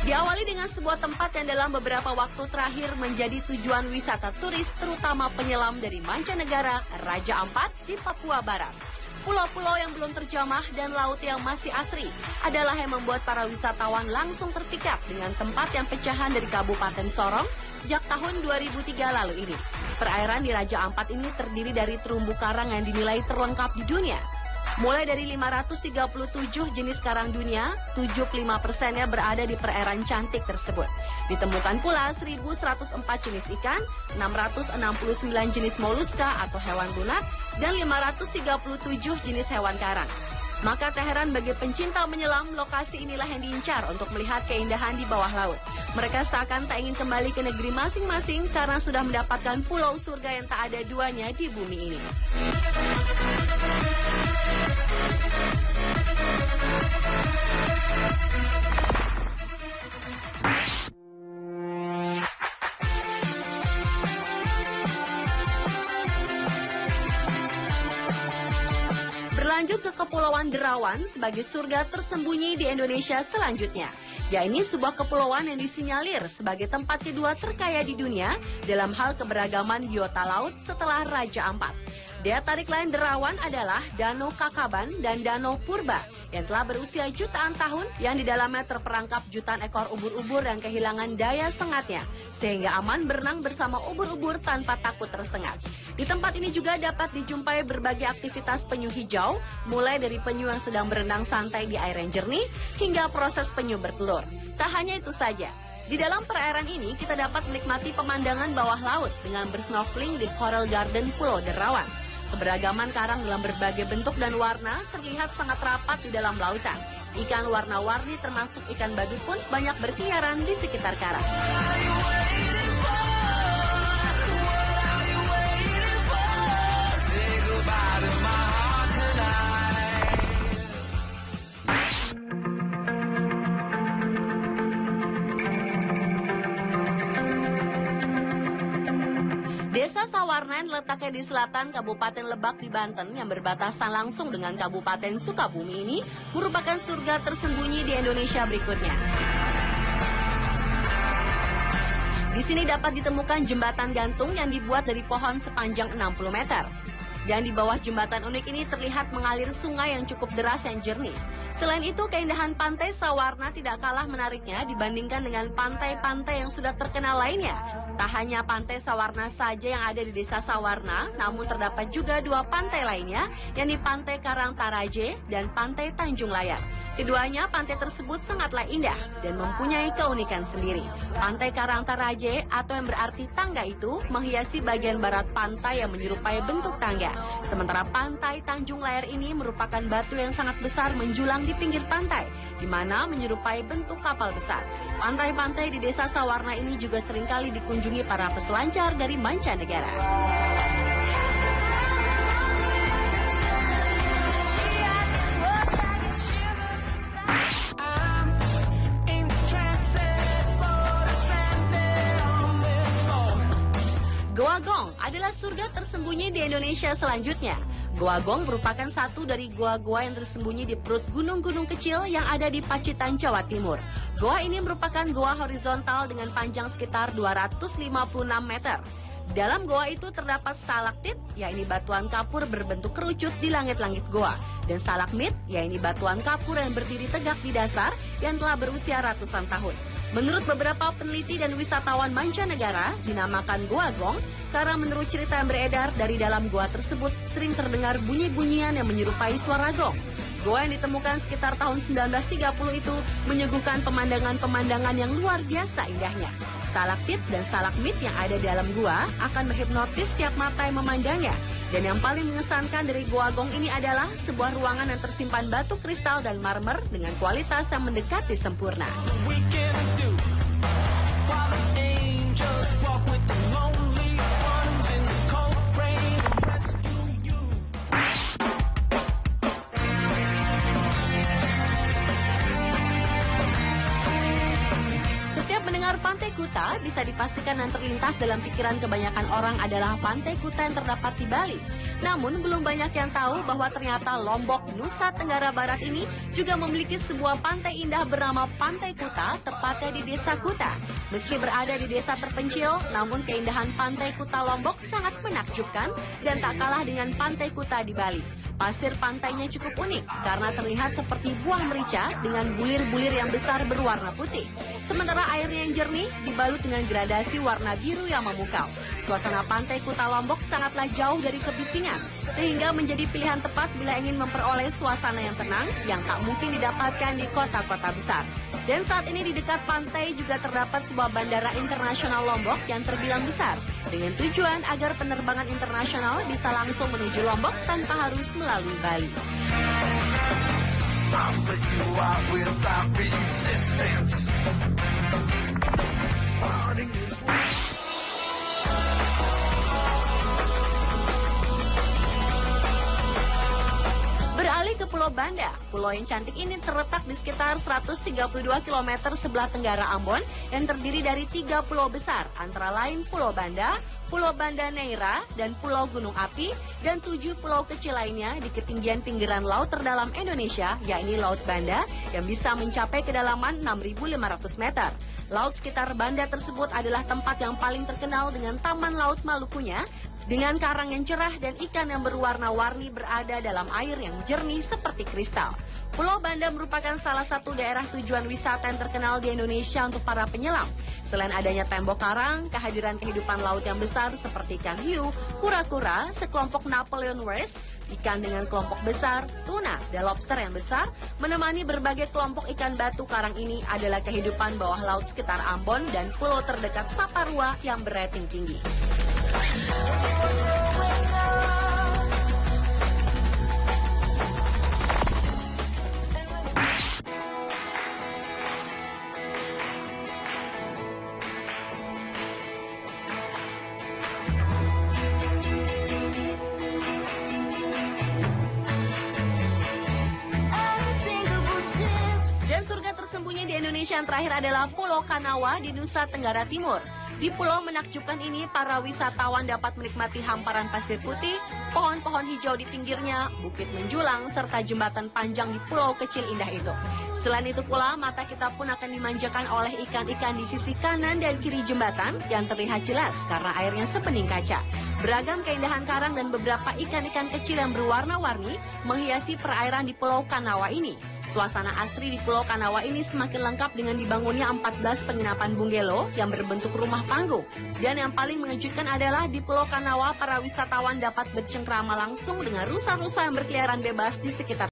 Diawali dengan sebuah tempat yang dalam beberapa waktu terakhir menjadi tujuan wisata turis, terutama penyelam dari mancanegara, Raja Ampat di Papua Barat. Pulau-pulau yang belum terjamah dan laut yang masih asri adalah yang membuat para wisatawan langsung terpikat dengan tempat yang pecahan dari Kabupaten Sorong sejak tahun 2003 lalu ini. Perairan di Raja Ampat ini terdiri dari terumbu karang yang dinilai terlengkap di dunia. Mulai dari 537 jenis karang dunia, 75%-nya berada di perairan cantik tersebut. Ditemukan pula 1.104 jenis ikan, 669 jenis moluska atau hewan lunak, dan 537 jenis hewan karang. Maka tak heran bagi pencinta menyelam, lokasi inilah yang diincar untuk melihat keindahan di bawah laut. Mereka seakan tak ingin kembali ke negeri masing-masing karena sudah mendapatkan pulau surga yang tak ada duanya di bumi ini. Berlanjut ke Kepulauan Derawan sebagai surga tersembunyi di Indonesia selanjutnya. Ya, ini sebuah kepulauan yang disinyalir sebagai tempat kedua terkaya di dunia dalam hal keberagaman biota laut setelah Raja Ampat. Daya tarik lain Derawan adalah Danau Kakaban dan Danau Purba yang telah berusia jutaan tahun, yang di dalamnya terperangkap jutaan ekor ubur-ubur yang kehilangan daya sengatnya sehingga aman berenang bersama ubur-ubur tanpa takut tersengat. Di tempat ini juga dapat dijumpai berbagai aktivitas penyu hijau, mulai dari penyu yang sedang berenang santai di air yang jernih hingga proses penyu bertelur. Tak hanya itu saja, di dalam perairan ini kita dapat menikmati pemandangan bawah laut dengan bersnorkeling di Coral Garden Pulau Derawan. Keberagaman karang dalam berbagai bentuk dan warna terlihat sangat rapat di dalam lautan. Ikan warna-warni termasuk ikan badut pun banyak berkeliaran di sekitar karang. Desa Sawarna yang letaknya di selatan Kabupaten Lebak di Banten yang berbatasan langsung dengan Kabupaten Sukabumi ini merupakan surga tersembunyi di Indonesia berikutnya. Di sini dapat ditemukan jembatan gantung yang dibuat dari pohon sepanjang 60 meter. Dan di bawah jembatan unik ini terlihat mengalir sungai yang cukup deras yang jernih. Selain itu, keindahan pantai Sawarna tidak kalah menariknya dibandingkan dengan pantai-pantai yang sudah terkenal lainnya. Tak hanya pantai Sawarna saja yang ada di desa Sawarna, namun terdapat juga dua pantai lainnya, yakni Pantai Karangtaraje dan Pantai Tanjung Layar. Keduanya pantai tersebut sangatlah indah dan mempunyai keunikan sendiri. Pantai Karangtaraje atau yang berarti tangga itu menghiasi bagian barat pantai yang menyerupai bentuk tangga. Sementara Pantai Tanjung Layar ini merupakan batu yang sangat besar menjulang di pinggir pantai, di mana menyerupai bentuk kapal besar. Pantai-pantai di desa Sawarna ini juga seringkali dikunjungi para peselancar dari mancanegara. Goa Gong adalah surga tersembunyi di Indonesia selanjutnya. Goa Gong merupakan satu dari goa-goa yang tersembunyi di perut gunung-gunung kecil yang ada di Pacitan, Jawa Timur. Goa ini merupakan goa horizontal dengan panjang sekitar 256 meter. Dalam goa itu terdapat stalaktit, yaitu batuan kapur berbentuk kerucut di langit-langit goa, dan stalagmit, yaitu batuan kapur yang berdiri tegak di dasar yang telah berusia ratusan tahun. Menurut beberapa peneliti dan wisatawan mancanegara, dinamakan Goa Gong karena menurut cerita yang beredar dari dalam goa tersebut sering terdengar bunyi-bunyian yang menyerupai suara gong. Goa yang ditemukan sekitar tahun 1930 itu menyuguhkan pemandangan-pemandangan yang luar biasa indahnya. Stalaktit dan stalagmit yang ada di dalam gua akan menghipnotis setiap mata yang memandangnya. Dan yang paling mengesankan dari Goa Gong ini adalah sebuah ruangan yang tersimpan batu kristal dan marmer dengan kualitas yang mendekati sempurna. Pantai Kuta bisa dipastikan dan terlintas dalam pikiran kebanyakan orang adalah Pantai Kuta yang terdapat di Bali. Namun belum banyak yang tahu bahwa ternyata Lombok, Nusa Tenggara Barat ini juga memiliki sebuah pantai indah bernama Pantai Kuta, tepatnya di Desa Kuta. Meski berada di desa terpencil, namun keindahan Pantai Kuta Lombok sangat menakjubkan dan tak kalah dengan Pantai Kuta di Bali. Pasir pantainya cukup unik karena terlihat seperti buah merica dengan bulir-bulir yang besar berwarna putih. Sementara airnya yang jernih dibalut dengan gradasi warna biru yang memukau. Suasana Pantai Kuta Lombok sangatlah jauh dari kebisingan, sehingga menjadi pilihan tepat bila ingin memperoleh suasana yang tenang yang tak mungkin didapatkan di kota-kota besar. Dan saat ini di dekat pantai juga terdapat sebuah bandara internasional Lombok yang terbilang besar, dengan tujuan agar penerbangan internasional bisa langsung menuju Lombok tanpa harus melalui Bali. Beralih ke Pulau Banda, pulau yang cantik ini terletak di sekitar 132 km sebelah tenggara Ambon yang terdiri dari 3 pulau besar, antara lain Pulau Banda, Pulau Banda Neira, dan Pulau Gunung Api, dan 7 pulau kecil lainnya di ketinggian pinggiran laut terdalam Indonesia, yakni Laut Banda, yang bisa mencapai kedalaman 6.500 meter. Laut sekitar Banda tersebut adalah tempat yang paling terkenal dengan Taman Laut Malukunya, dengan karang yang cerah dan ikan yang berwarna-warni berada dalam air yang jernih seperti kristal. Pulau Banda merupakan salah satu daerah tujuan wisata yang terkenal di Indonesia untuk para penyelam. Selain adanya tembok karang, kehadiran kehidupan laut yang besar seperti ikan hiu, kura-kura, sekelompok Napoleon Whales, ikan dengan kelompok besar, tuna, dan lobster yang besar, menemani berbagai kelompok ikan batu karang ini adalah kehidupan bawah laut sekitar Ambon dan pulau terdekat Saparua yang berating tinggi. Dan surga tersembunyi di Indonesia yang terakhir adalah Pulau Kanawa di Nusa Tenggara Timur. Di pulau menakjubkan ini, para wisatawan dapat menikmati hamparan pasir putih, pohon-pohon hijau di pinggirnya, bukit menjulang, serta jembatan panjang di pulau kecil indah itu. Selain itu pula, mata kita pun akan dimanjakan oleh ikan-ikan di sisi kanan dan kiri jembatan yang terlihat jelas karena airnya sebening kaca. Beragam keindahan karang dan beberapa ikan-ikan kecil yang berwarna-warni menghiasi perairan di Pulau Kanawa ini. Suasana asri di Pulau Kanawa ini semakin lengkap dengan dibangunnya 14 penginapan bungalow yang berbentuk rumah panggung. Dan yang paling mengejutkan adalah di Pulau Kanawa para wisatawan dapat bercengkrama langsung dengan rusa-rusa yang berkeliaran bebas di sekitar